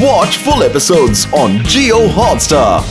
Watch full episodes on Jio Hotstar.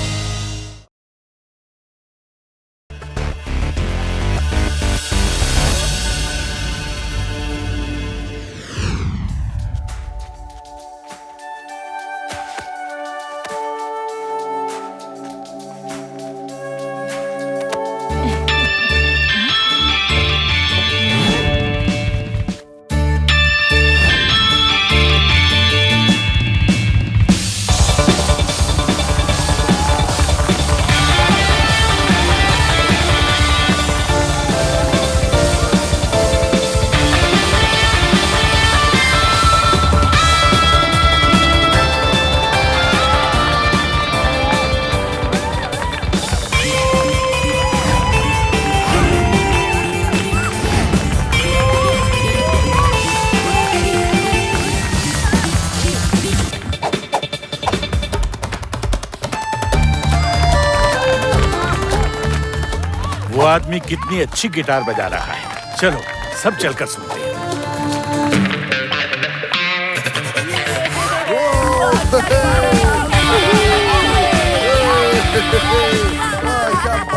वो आदमी कितनी अच्छी गिटार बजा रहा है। चलो सब चलकर सुनते हैं।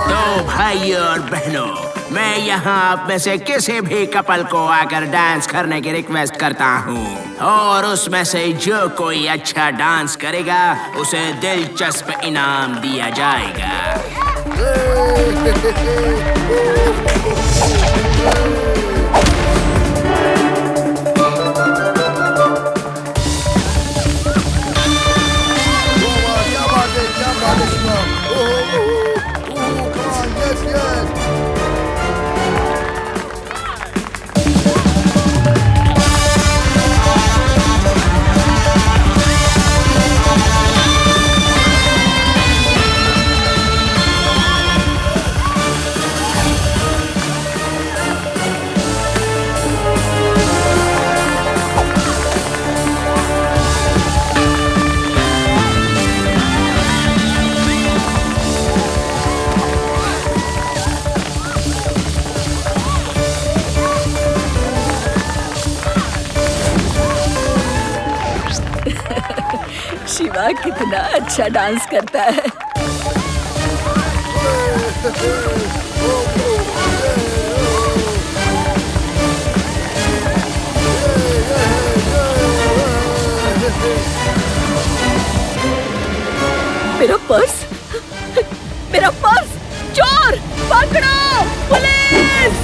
तो भाइयों और बहनों, मैं यहाँ आप में से किसी भी कपल को आकर डांस करने की रिक्वेस्ट करता हूँ, और उसमें से जो कोई अच्छा डांस करेगा उसे दिलचस्प इनाम दिया जाएगा। शिवा कितना अच्छा डांस करता है। मेरा पर्स, मेरा पर्स, चोर पकड़ो, पुलिस!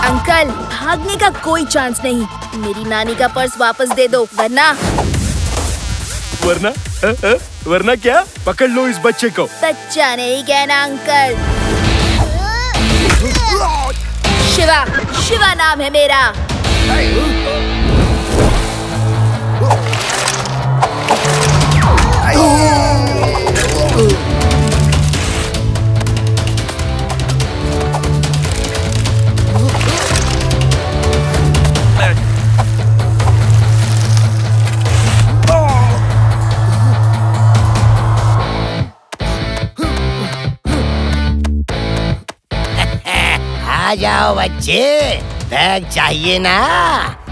अंकल, भागने का कोई चांस नहीं। मेरी नानी का पर्स वापस दे दो, वरना वरना क्या? पकड़ लो इस बच्चे को। बच्चा नहीं कहना अंकल। शिवा, शिवा नाम है मेरा। आ जाओ बच्चे, बैग चाहिए ना?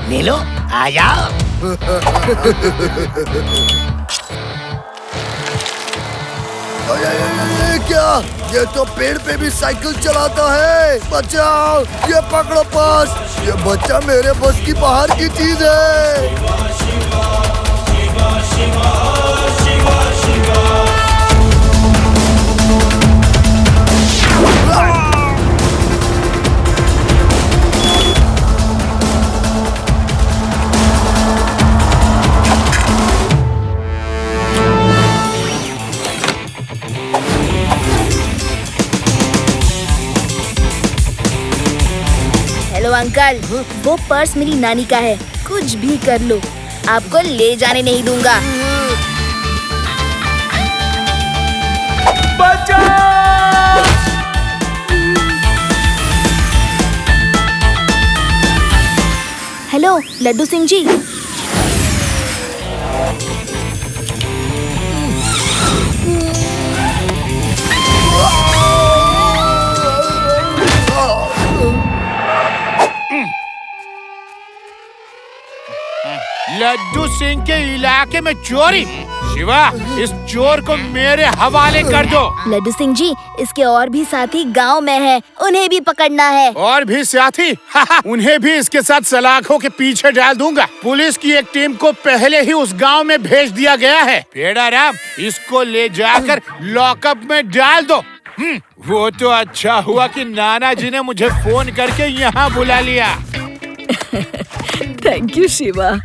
ले लो, आ जाओ। ये क्या? ये तो पेड़ पे भी साइकिल चलाता है। बचाओ, ये पकड़ो पर्स। ये बच्चा मेरे बस की बाहर की चीज है। हेलो अंकल, वो पर्स मेरी नानी का है। कुछ भी कर लो, आपको ले जाने नहीं दूंगा। हेलो लड्डू सिंह जी। लड्डू सिंह के इलाके में चोरी। शिवा, इस चोर को मेरे हवाले कर दो। लड्डू सिंह जी, इसके और भी साथी गांव में हैं, उन्हें भी पकड़ना है। और भी साथी? उन्हें भी इसके साथ सलाखों के पीछे डाल दूंगा। पुलिस की एक टीम को पहले ही उस गांव में भेज दिया गया है। पेड़ा राम, इसको ले जाकर लॉकअप में डाल दो। वो तो अच्छा हुआ कि नाना जी ने मुझे फोन करके यहाँ बुला लिया। Thank you Shiva.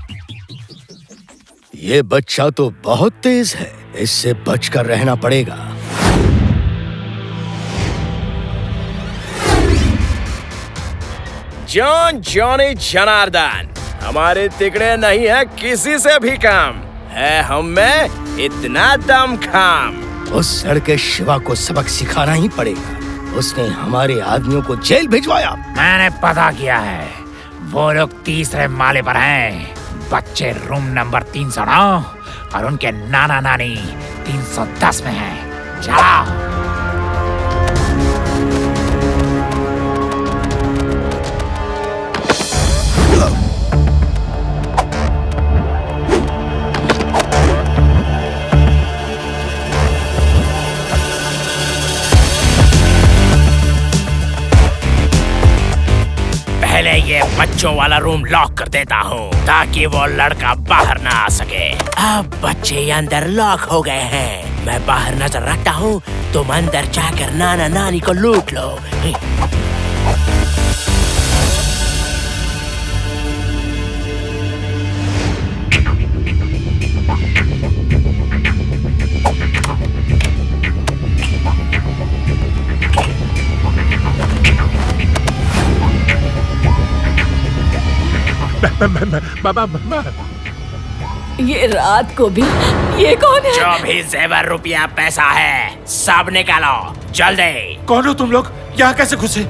ये बच्चा तो बहुत तेज है, इससे बचकर रहना पड़ेगा। जॉन जॉनी जनार्दन, हमारे तिकड़े नहीं है किसी से भी कम है, हम में इतना दम खाम। उस लड़के शिवा को सबक सिखाना ही पड़ेगा। उसने हमारे आदमियों को जेल भिजवाया। मैंने पता किया है, वो लोग तीसरे माले पर हैं। बच्चे रूम नंबर 309 और उनके नाना नानी 310 में हैं। जाओ। पहले ये बच्चों वाला रूम लॉक कर देता हूँ ताकि वो लड़का बाहर ना आ सके। अब बच्चे अंदर लॉक हो गए हैं, मैं बाहर नजर रखता हूँ, तुम अंदर जाकर नाना नानी को लूट लो। ये रात को भी, ये कौन है? जो भी जेवर रुपया पैसा है सब निकालो जल्दी। कौन हो तुम लोग? यहाँ कैसे घुसे?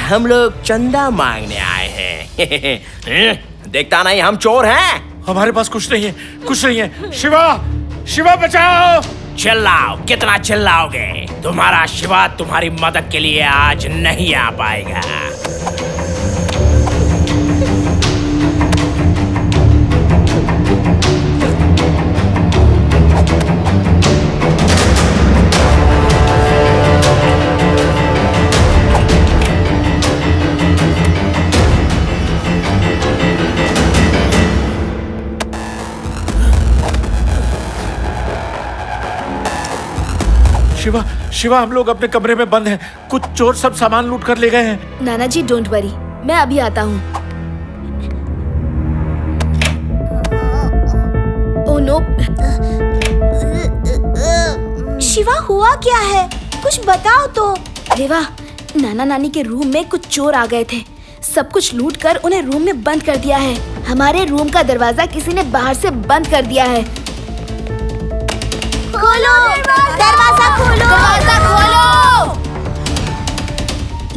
हम लोग चंदा मांगने आए हैं। देखता नहीं हम चोर हैं? हमारे पास कुछ नहीं है, कुछ नहीं है। शिवा, शिवा बचाओ! चिल्लाओ, कितना चिल्लाओगे? तुम्हारा शिवा तुम्हारी मदद के लिए आज नहीं आ पाएगा। शिवा, शिवा, हम लोग अपने कमरे में बंद हैं। कुछ चोर सब सामान लूट कर ले गए हैं। नाना जी डोंट वरी, मैं अभी आता हूँ। Oh no. शिवा हुआ क्या है? कुछ बताओ तो। देवा, नाना नानी के रूम में कुछ चोर आ गए थे। सब कुछ लूट कर उन्हें रूम में बंद कर दिया है। हमारे रूम का दरवाजा किसी ने बाहर से बंद कर दिया है। खोलो, दरवाजा खोलो, दरवाजा खोलो।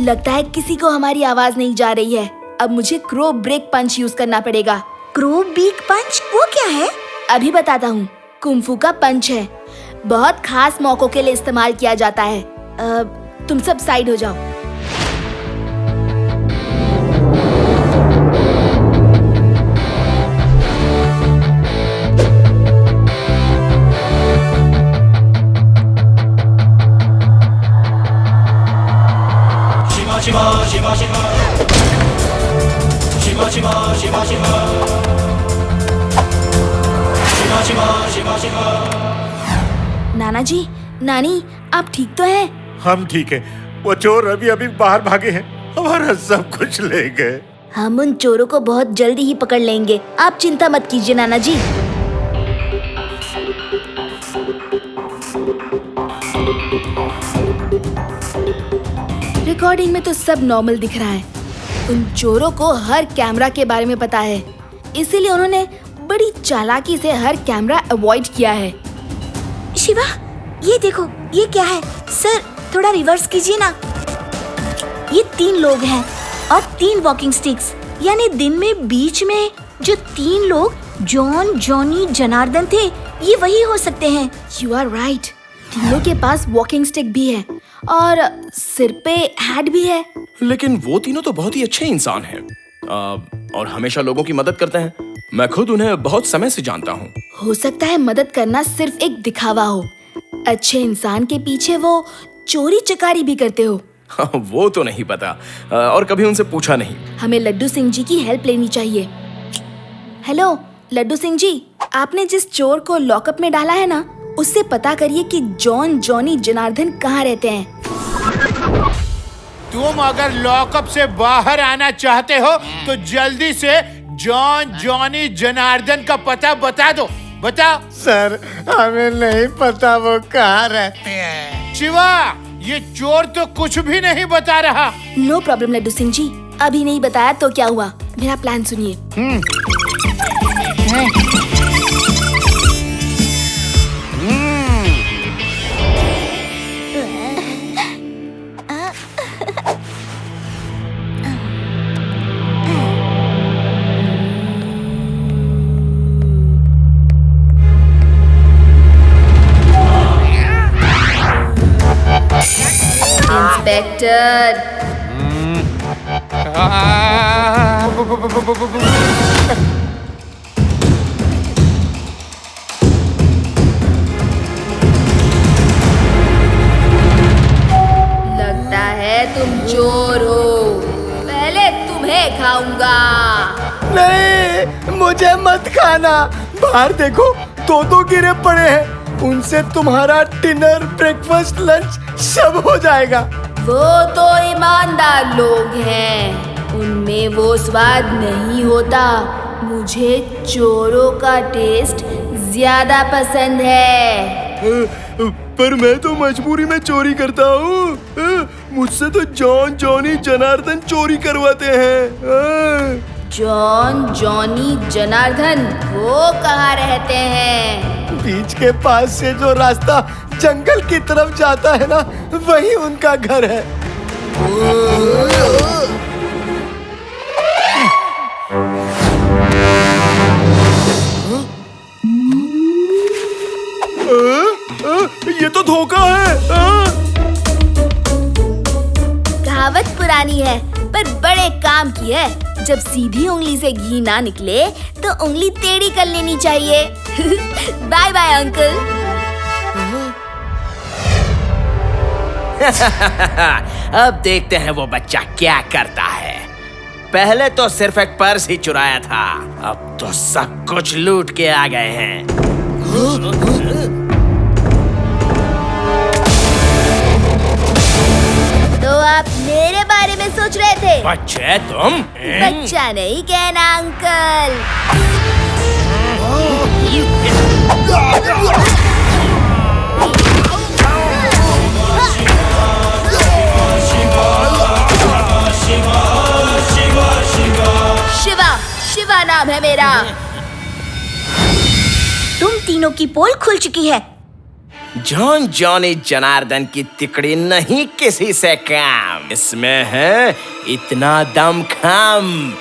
लगता है किसी को हमारी आवाज नहीं जा रही है। अब मुझे क्रो ब्रेक पंच यूज करना पड़ेगा। क्रो ब्रेक पंच वो क्या है? अभी बताता हूँ। कुंफू का पंच है, बहुत खास मौकों के लिए इस्तेमाल किया जाता है। तुम सब साइड हो जाओ। नाना जी, नानी, आप ठीक तो हैं? हम ठीक है। वो चोर अभी अभी बाहर भागे हैं, हमारा सब कुछ ले गए। हम उन चोरों को बहुत जल्दी ही पकड़ लेंगे, आप चिंता मत कीजिए नाना जी। रिकॉर्डिंग में तो सब नॉर्मल दिख रहा है। उन चोरों को हर कैमरा के बारे में पता है, इसीलिए उन्होंने बड़ी चालाकी से हर कैमरा अवॉइड किया है। शिवा, ये देखो, ये क्या है? सर, थोड़ा रिवर्स कीजिए ना। ये 3 लोग हैं और 3 वॉकिंग स्टिक्स, यानी दिन में बीच में जो 3 लोग जॉन, जॉनी, जनार्दन थे, ये वही हो सकते हैं। यू आर राइट, तीनों के पास वॉकिंग स्टिक भी है और सिर पे हैट भी है। लेकिन वो तीनों तो बहुत ही अच्छे इंसान हैं और हमेशा लोगों की मदद करते हैं। मैं खुद उन्हें बहुत समय से जानता हूँ। हो सकता है मदद करना सिर्फ एक दिखावा हो, अच्छे इंसान के पीछे वो चोरी चकारी भी करते हो। वो तो नहीं पता और कभी उनसे पूछा नहीं। हमें लड्डू सिंह जी की हेल्प लेनी चाहिए। हेलो लड्डू सिंह जी, आपने जिस चोर को लॉकअप में डाला है ना, उससे पता करिए कि जॉन, जॉनी, जनार्दन कहाँ रहते हैं। तुम अगर लॉकअप से बाहर आना चाहते हो तो जल्दी से जॉन, जॉनी, जनार्दन का पता बता दो। बताओ। सर, हमें नहीं पता वो कहाँ रहते हैं। शिवा, ये चोर तो कुछ भी नहीं बता रहा। नो प्रॉब्लम लड्डू सिंह जी, अभी नहीं बताया तो क्या हुआ, मेरा प्लान सुनिए। इंस्पेक्टर, लगता है तुम चोर हो, पहले तुम्हें खाऊंगा। नहीं, मुझे मत खाना। बाहर देखो, 2 गिरे पड़े हैं। उनसे तुम्हारा डिनर, ब्रेकफास्ट, लंच सब हो जाएगा। वो तो ईमानदार लोग हैं, उनमें वो स्वाद नहीं होता। मुझे चोरों का टेस्ट ज्यादा पसंद है। पर मैं तो मजबूरी में चोरी करता हूँ। मुझसे तो जॉन, जॉनी, जनार्दन चोरी करवाते हैं। जॉन, जॉनी, जनार्दन वो कहाँ रहते हैं? बीच के पास से जो रास्ता जंगल की तरफ जाता है ना, वही उनका घर है। ये तो धोखा है। कहावत पुरानी है पर बड़े काम की है। जब सीधी उंगली से घी ना निकले तो उंगली टेढ़ी कर लेनी चाहिए। Bye bye uncle. अब देखते हैं वो बच्चा क्या करता है। पहले तो सिर्फ एक पर्स ही चुराया था, अब तो सब कुछ लूट के आ गए हैं। तो आप मेरे बारे में सोच रहे थे? बच्चे तुम? बच्चा नहीं कहना अंकल। शिवा, शिवा नाम है मेरा। तुम तीनों की पोल खुल चुकी है। जॉन, जॉनी, जनार्दन की तिकड़ी नहीं किसी से कम। इसमें है इतना दमखम।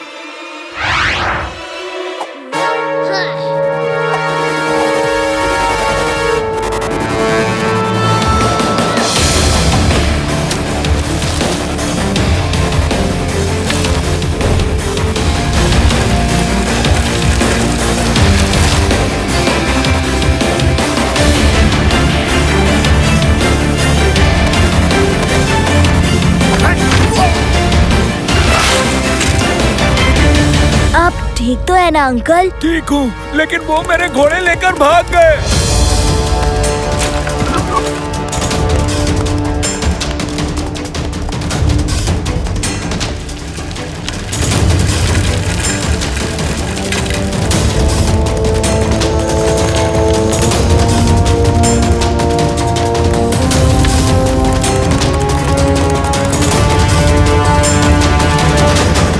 ठीक तो है ना अंकल? ठीक हूँ, लेकिन वो मेरे घोड़े लेकर भाग गए।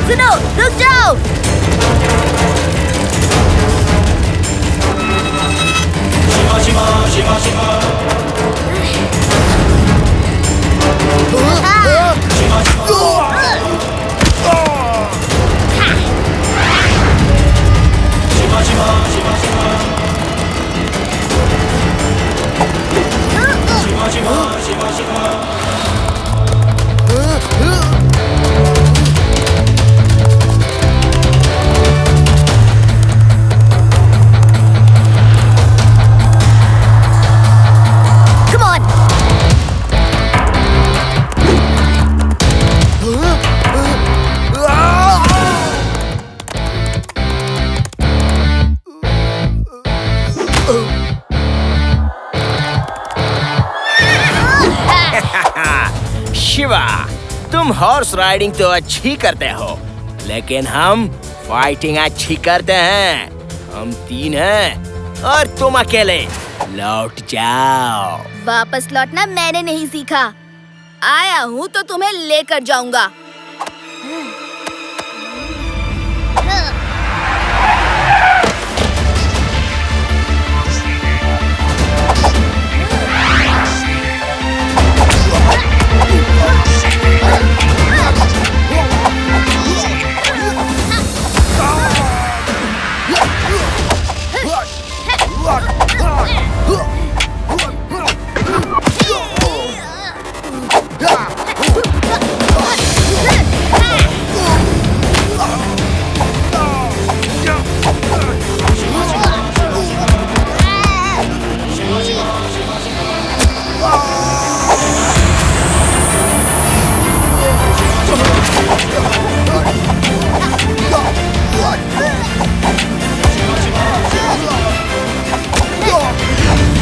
सुनो, रुक जाओ। Come on. शिवा, तुम हॉर्स राइडिंग तो अच्छी करते हो, लेकिन हम फाइटिंग अच्छी करते हैं। हम 3 हैं और तुम अकेले। लौट जाओ। वापस लौटना मैंने नहीं सीखा। आया हूँ तो तुम्हें लेकर जाऊंगा।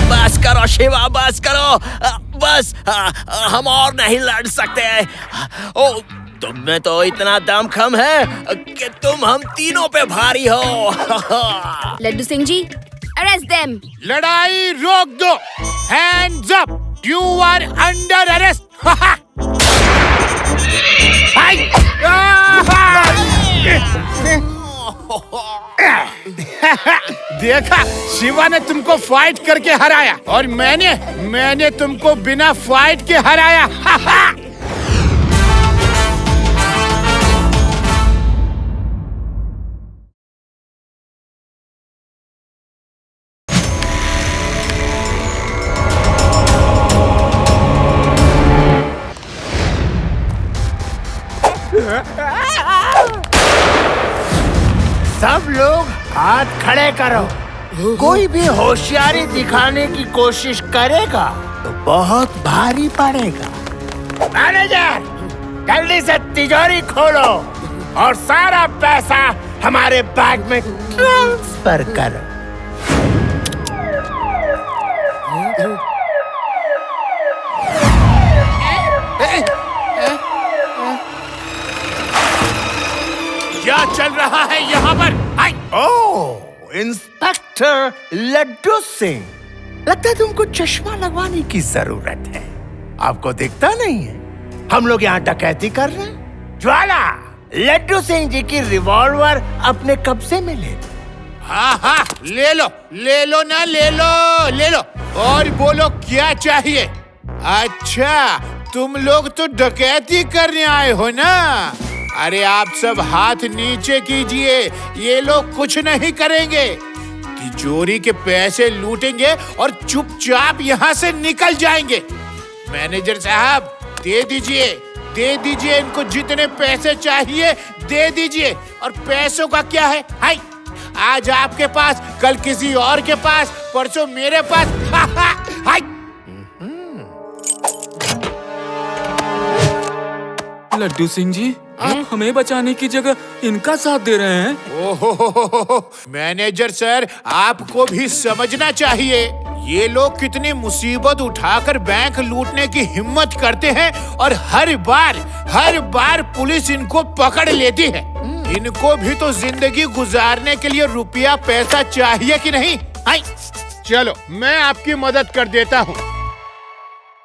बस करो शिवा, बस करो। बस हम और नहीं लड़ सकते। ओ, तुम में तो इतना दम खम है कि तुम हम तीनों पे भारी हो। Laddu Singh ji, arrest them. लड़ाई रोक दो। Hands up. You are under arrest. देखा, शिवा ने तुमको फाइट करके हराया और मैंने तुमको बिना फाइट के हराया। सब लोग हाथ खड़े करो। कोई भी होशियारी दिखाने की कोशिश करेगा तो बहुत भारी पड़ेगा। मैनेजर, जल्दी से तिजोरी खोलो और सारा पैसा हमारे बैंक में ट्रांसफर करो। क्या चल रहा है यहाँ पर? ओह, इंस्पेक्टर लड्डू सिंह, लगता है तुमको चश्मा लगवाने की जरूरत है। आपको दिखता नहीं है? हम लोग यहाँ डकैती कर रहे हैं। ज्वाला, लड्डू सिंह जी की रिवॉल्वर अपने कब्जे में ले लो। हाँ, ले लो ना, ले लो और बोलो क्या चाहिए। अच्छा, तुम लोग तो डकैती करने आए हो ना? अरे आप सब हाथ नीचे कीजिए, ये लोग कुछ नहीं करेंगे। तिजोरी के पैसे लूटेंगे और चुपचाप यहाँ से निकल जाएंगे। मैनेजर साहब, दे दीजिए इनको जितने पैसे चाहिए, दे दीजिए। और पैसों का क्या है? हाय, आज आपके पास, कल किसी और के पास, परसों मेरे पास। हाय। लड्डू सिंह जी, आप हमें बचाने की जगह इनका साथ दे रहे हैं। ओहो, मैनेजर सर, आपको भी समझना चाहिए ये लोग कितनी मुसीबत उठाकर बैंक लूटने की हिम्मत करते हैं और हर बार पुलिस इनको पकड़ लेती है। इनको भी तो जिंदगी गुजारने के लिए रुपया पैसा चाहिए कि नहीं? हाय, चलो मैं आपकी मदद कर देता हूँ।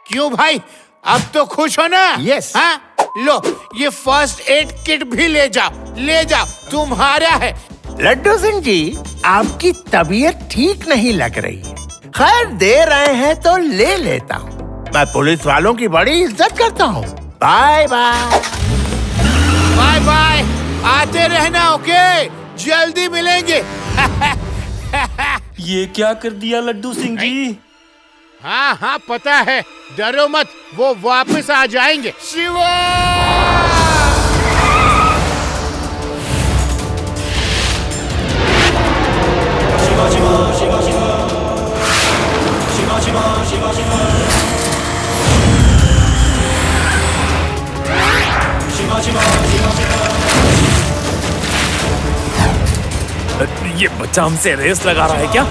क्यों भाई, अब तो खुश हो ना? Yes. हाँ? लो, ये फर्स्ट एड किट भी ले जाओ, तुम्हारा है। लड्डू सिंह जी, आपकी तबीयत ठीक नहीं लग रही है। खैर, दे रहे हैं तो ले लेता हूँ। मैं पुलिस वालों की बड़ी इज्जत करता हूँ। Bye bye. बाय बाय, आते रहना। ओके, जल्दी मिलेंगे। ये क्या कर दिया लड्डू सिंह जी? हाँ, पता है, डरो मत, वो वापस आ जाएंगे। शिवा! ये बच्चा हमसे रेस लगा रहा है क्या?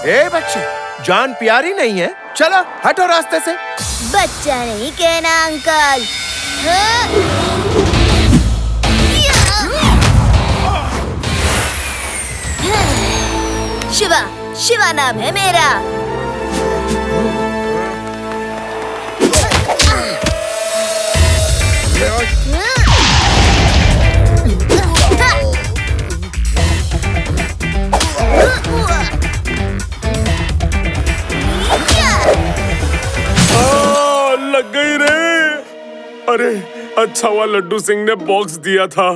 ए बच्चे, जान प्यारी नहीं है? चलो हटो रास्ते से। बच्चा नहीं कहना अंकल। शिवा नाम है मेरा। लग गई रे। अरे अच्छा हुआ लड्डू सिंह ने बॉक्स दिया था।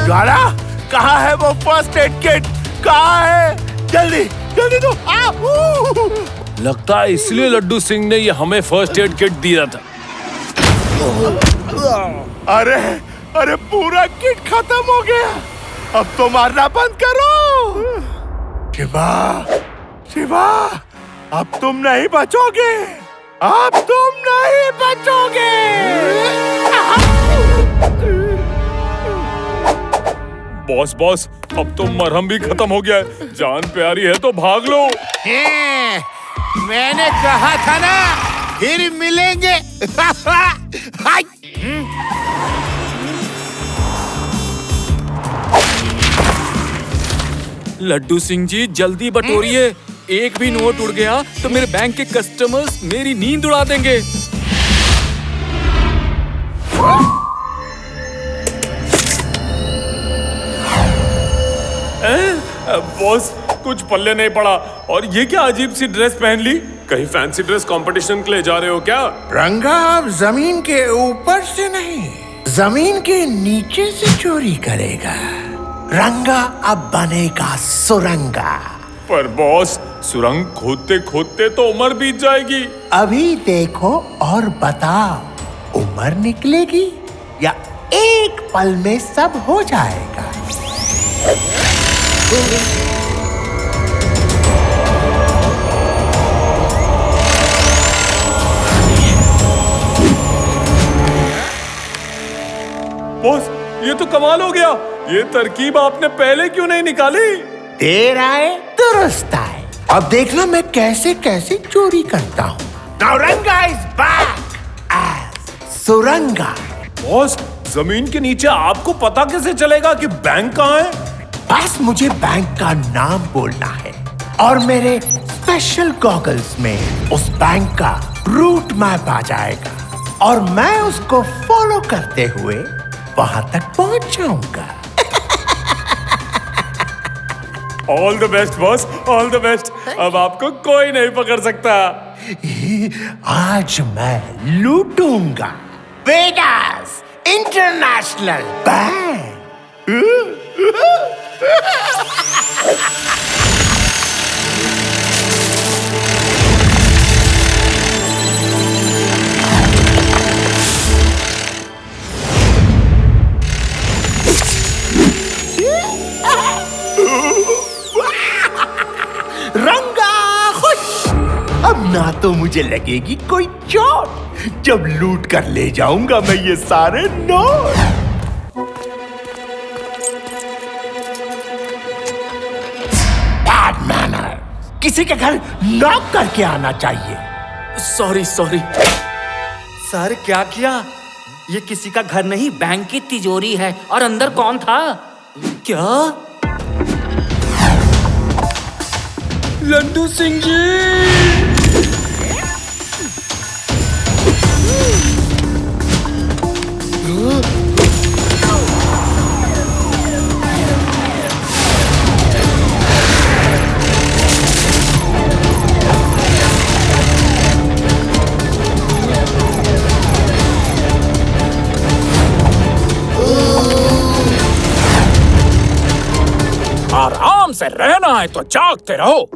ज्वाला, कहाँ है वो फर्स्ट एड किट? कहाँ है? जल्दी दो। लगता है इसलिए लड्डू सिंह ने ये हमें फर्स्ट एड किट दिया था। अरे पूरा किट खत्म हो गया। अब तो मारना बंद करो। शिवा, अब तुम नहीं बचोगे। बॉस, अब तो मरहम भी खत्म हो गया है। जान प्यारी है तो भाग लो। मैंने कहा था ना, फिर मिलेंगे। लड्डू सिंह जी, जल्दी बटोरिए। एक भी नोट उड़ गया तो मेरे बैंक के कस्टमर्स मेरी नींद उड़ा देंगे। बॉस, कुछ पल्ले नहीं पड़ा। और ये क्या अजीब सी ड्रेस पहन ली? कहीं फैंसी ड्रेस कंपटीशन के लिए जा रहे हो क्या? रंगा अब जमीन के ऊपर से नहीं, जमीन के नीचे से चोरी करेगा। रंगा अब बनेगा सुरंगा। पर बॉस, सुरंग खोदते खोदते तो उम्र बीत जाएगी। अभी देखो और बताओ, उम्र निकलेगी या एक पल में सब हो जाएगा। बॉस, ये तो कमाल हो गया। ये तरकीब आपने पहले क्यों नहीं निकाली? देर आए दुरुस्त आए। अब देखना मैं कैसे कैसे चोरी करता हूँ। Now Ranga is back as Suranga. Boss, जमीन के नीचे आपको पता कैसे चलेगा कि बैंक कहाँ है? बस मुझे बैंक का नाम बोलना है और मेरे स्पेशल गॉगल्स में उस बैंक का रूट मैप आ जाएगा और मैं उसको फॉलो करते हुए वहां तक पहुंच जाऊंगा। All the best boss, all the best. अब आपको कोई नहीं पकड़ सकता। आज मैं लूटूंगा वेगास इंटरनेशनल बैंक। ना तो मुझे लगेगी कोई चोट जब लूट कर ले जाऊंगा मैं ये सारे नोट। बैड मैनर, किसी के घर नॉक करके आना चाहिए। सॉरी सर, क्या किया? ये किसी का घर नहीं, बैंक की तिजोरी है। और अंदर कौन था? क्या? लड्डू सिंह जी! आराम से रहना है तो जागते रहो।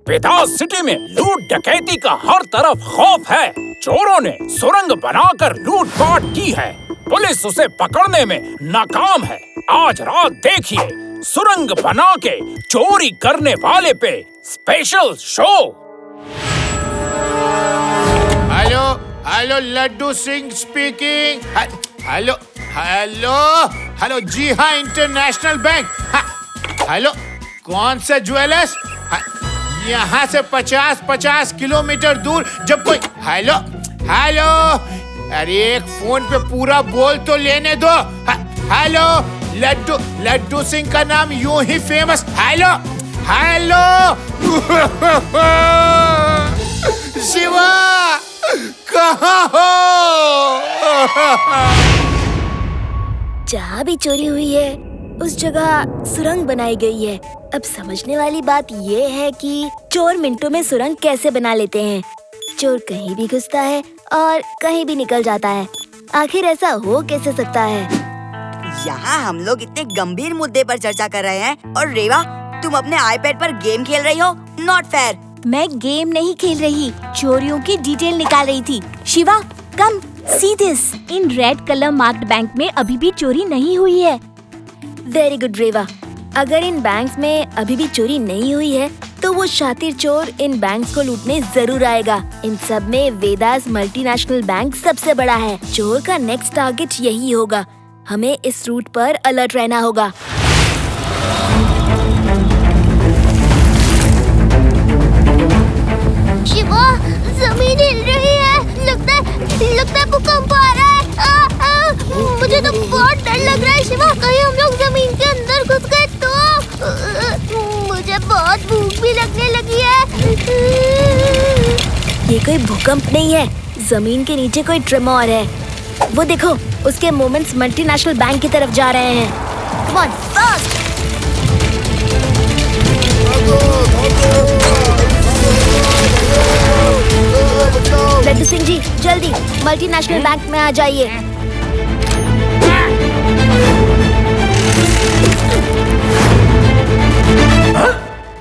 बेदास सिटी में लूट डकैती का हर तरफ खौफ है। चोरों ने सुरंग बनाकर लूटपाट की है। पुलिस उसे पकड़ने में नाकाम है। आज रात देखिए सुरंग बना के चोरी करने वाले पे special show. Hello Laddu Singh speaking. Hello ji हाँ, इंटरनेशनल बैंक। हेलो, कौन सा ज्वेलर्स? यहाँ से 50 किलोमीटर दूर जब कोई हेलो, अरे एक फोन पे पूरा बोल तो लेने दो। हेलो, लड्डू सिंह का नाम यूं ही फेमस। हेलो शिवा, कहाँ हो? जहाँ भी चोरी हुई है उस जगह सुरंग बनाई गई है। अब समझने वाली बात ये है कि चोर मिनटों में सुरंग कैसे बना लेते हैं। चोर कहीं भी घुसता है और कहीं भी निकल जाता है। आखिर ऐसा हो कैसे सकता है? यहाँ हम लोग इतने गंभीर मुद्दे पर चर्चा कर रहे हैं और रेवा, तुम अपने आईपैड पर गेम खेल रही हो। Not fair. मैं गेम नहीं खेल रही, चोरियों की डिटेल निकाल रही थी। Shiva, come see this. In red colour marked bank में अभी भी चोरी नहीं हुई है। वेरी गुड रेवा, अगर इन बैंक्स में अभी भी चोरी नहीं हुई है तो वो शातिर चोर इन बैंक्स को लूटने जरूर आएगा। इन सब में वेदास मल्टीनेशनल बैंक सबसे बड़ा है। चोर का नेक्स्ट टारगेट यही होगा। हमें इस रूट पर अलर्ट रहना होगा। शिवा, जमीन हिल रही है। लगता है भूकंप आ रहा है। मुझे तो बहुत डर लग रहा है शिवा। कहीं हम लोग जमीन के अंदर घुस गए तो। मुझे बहुत भूख भी लगने लगी है। ये कोई भूकंप नहीं है, जमीन के नीचे कोई ट्रेमोर है। वो देखो, उसके मोमेंट्स मल्टीनेशनल बैंक की तरफ जा रहे हैं। Come on, fast! Laddu Singh जी, जल्दी मल्टीनेशनल बैंक में आ जाइए।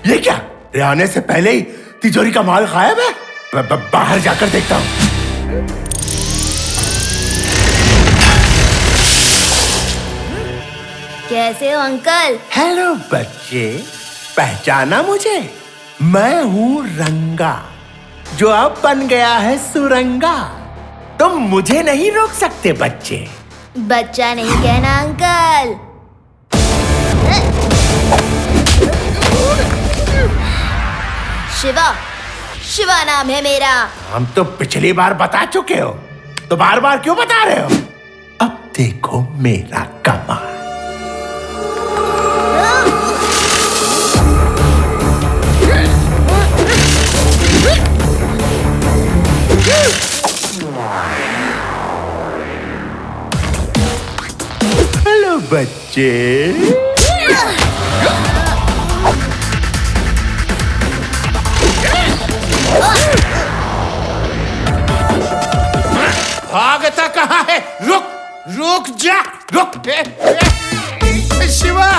ये क्या? आने से पहले ही तिजोरी का माल गायब है। बाहर जाकर देखता हूँ। कैसे हो अंकल? हेलो बच्चे, पहचाना मुझे? मैं हूँ रंगा, जो अब बन गया है सुरंगा। तुम मुझे नहीं रोक सकते बच्चे। बच्चा नहीं कहना अंकल। शिवा नाम है मेरा। हम तो पिछली बार बता चुके हो, तो बार बार क्यों बता रहे हो? अब देखो मेरा कमाल। हेलो बच्चे। भागता कहाँ है? रुक जा, रुक। शिवा,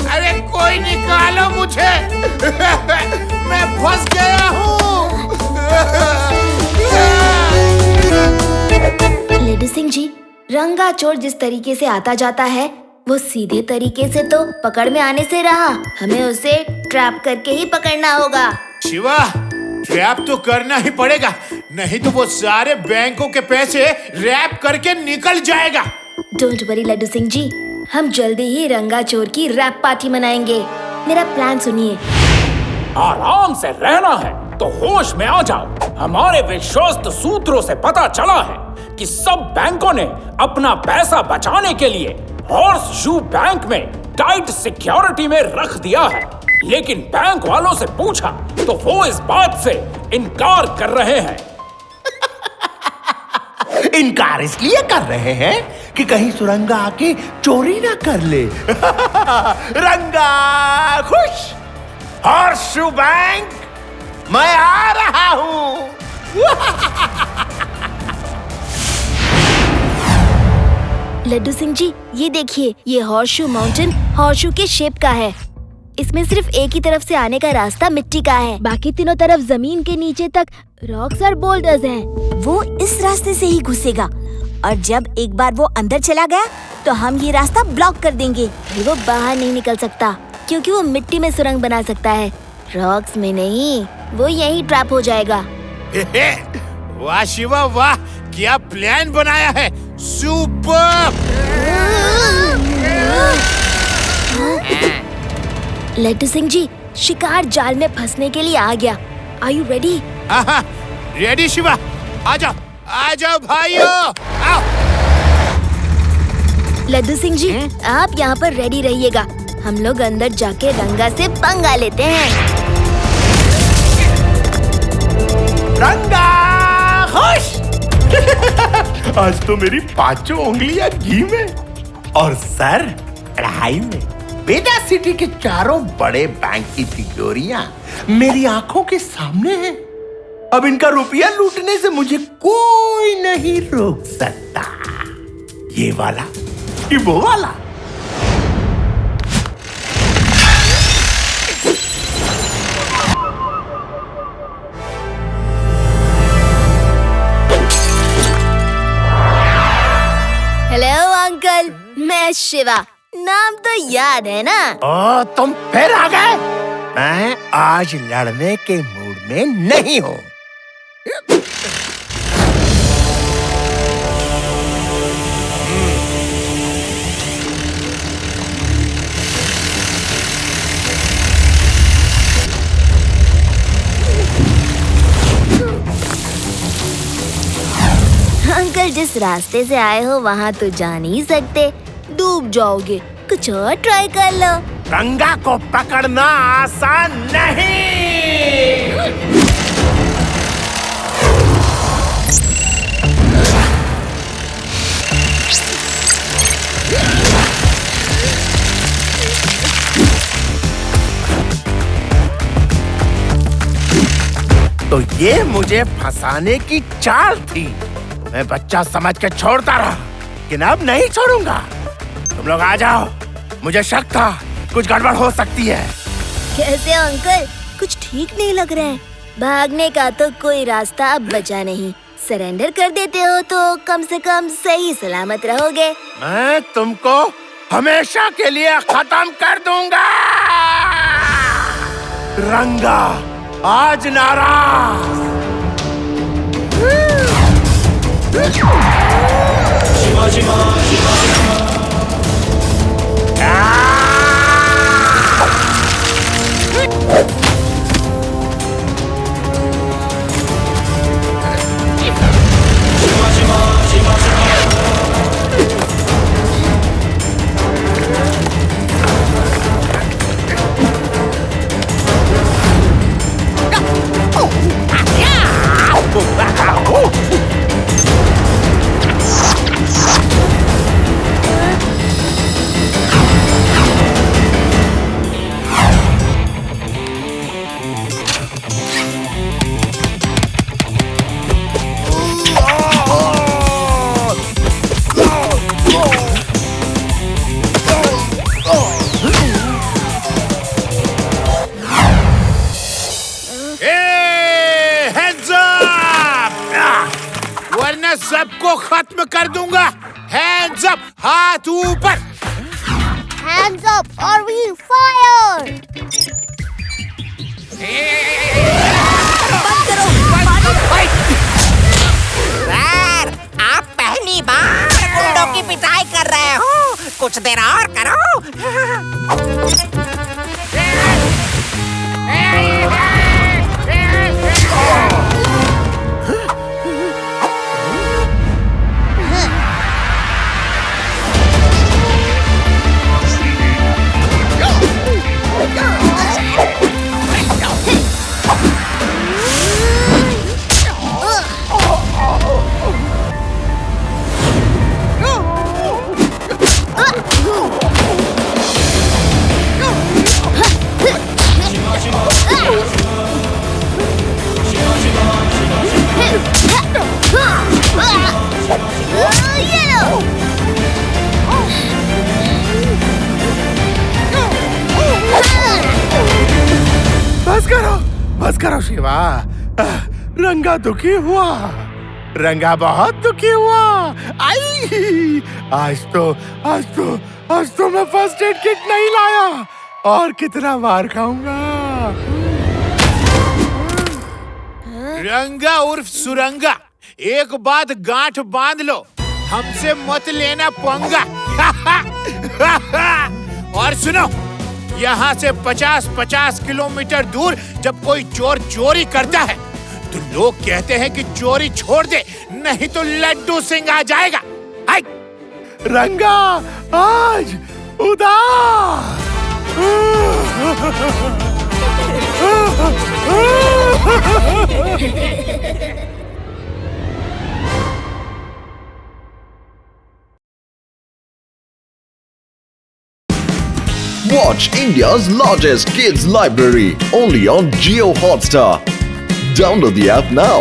अरे कोई निकालो मुझे। मैं फंस गया हूँ। लड्डू सिंह जी, रंगा चोर जिस तरीके से आता जाता है वो सीधे तरीके से तो पकड़ में आने से रहा, हमें उसे ट्रैप करके ही पकड़ना होगा। शिवा, ट्रैप तो करना ही पड़ेगा, नहीं तो वो सारे बैंकों के पैसे रैप करके निकल जाएगा। डोंट वरी लड्डू सिंह जी, हम जल्दी ही रंगा चोर की रैप पार्टी मनाएंगे। मेरा प्लान सुनिए। आराम से रहना है तो होश में आ जाओ। हमारे विश्वस्त सूत्रों से पता चला है कि सब बैंकों ने अपना पैसा बचाने के लिए हॉर्स शू बैंक में टाइट सिक्योरिटी में रख दिया है, लेकिन बैंक वालों से पूछा तो वो इस बात से इनकार कर रहे हैं। इनकार इसलिए कर रहे हैं कि कहीं सुरंगा आके चोरी ना कर ले। रंगा खुश, हॉर्स शू बैंक, मैं आ रहा हूँ। लड्डू सिंह जी, ये देखिए, ये हॉर्सशू माउंटेन हॉर्सशू के शेप का है। इसमें सिर्फ एक ही तरफ से आने का रास्ता मिट्टी का है, बाकी तीनों तरफ जमीन के नीचे तक रॉक्स और बोल्डर्स हैं। वो इस रास्ते से ही घुसेगा और जब एक बार वो अंदर चला गया तो हम ये रास्ता ब्लॉक कर देंगे। वो बाहर नहीं निकल सकता क्योंकि वो मिट्टी में सुरंग बना सकता है, रॉक्स में नहीं। वो यहीं ट्रैप हो जाएगा। वाह शिवा वाह, क्या प्लान बनाया है, सुपर। लड्डू सिंह जी, शिकार जाल में फंसने के लिए आ गया। Are you ready? हाँ, रेडी शिवा, आ जाओ भाइयों, आओ। लड्डू सिंह जी, आप यहाँ पर रेडी रहिएगा, हम लोग अंदर जाके रंगा से पंगा लेते हैं। रंगा खुश। आज तो मेरी पांचों उंगलियां घी में और सर कढ़ाई में। बेदा सिटी के चारों बड़े बैंक की तिजोरियां मेरी आंखों के सामने हैं। अब इनका रुपया लूटने से मुझे कोई नहीं रोक सकता। ये वाला कि वो वाला। हेलो अंकल, मैं शिवा, नाम तो याद है ना? ओ, तुम फिर आ गए? मैं आज लड़ने के मूड में नहीं हूँ। अंकल, जिस रास्ते से आए हो वहाँ तो जा नहीं सकते, डूब जाओगे। कुछ और ट्राई कर लो। रंगा को पकड़ना आसान नहीं। तो ये मुझे फंसाने की चाल थी। मैं बच्चा समझ के छोड़ता रहा, लेकिन अब नहीं छोड़ूंगा। तुम लोग आ जाओ, मुझे शक था कुछ गड़बड़ हो सकती है। कैसे अंकल, कुछ ठीक नहीं लग रहा है। भागने का तो कोई रास्ता अब बचा नहीं। सरेंडर कर देते हो तो कम से कम सही सलामत रहोगे। मैं तुमको हमेशा के लिए खत्म कर दूंगा। रंगा आज नाराज। शिवा, शिवा, शिवा, शिवा। सबको खत्म कर दूंगा। हैंड्स अप, हाथ ऊपर। hands up or we fire! Sir, आप पहली बार गुंडों की पिटाई कर रहे हो। कुछ देर और करो। बस करो शिवा। रंगा दुखी हुआ, रंगा बहुत दुखी हुआ। आई, आज तो मैं फर्स्ट एड किट नहीं लाया और कितना मार खाऊंगा। रंगा उर्फ सुरंगा, एक बात गांठ बांध लो, हमसे मत लेना पंगा। और सुनो, यहाँ से 50-50 किलोमीटर दूर जब कोई चोर चोरी करता है तो लोग कहते हैं कि चोरी छोड़ दे, नहीं तो लड्डू सिंह आ जाएगा। हाय, रंगा आज उदास। Watch India's largest kids library only on Jio Hotstar. Download the app now.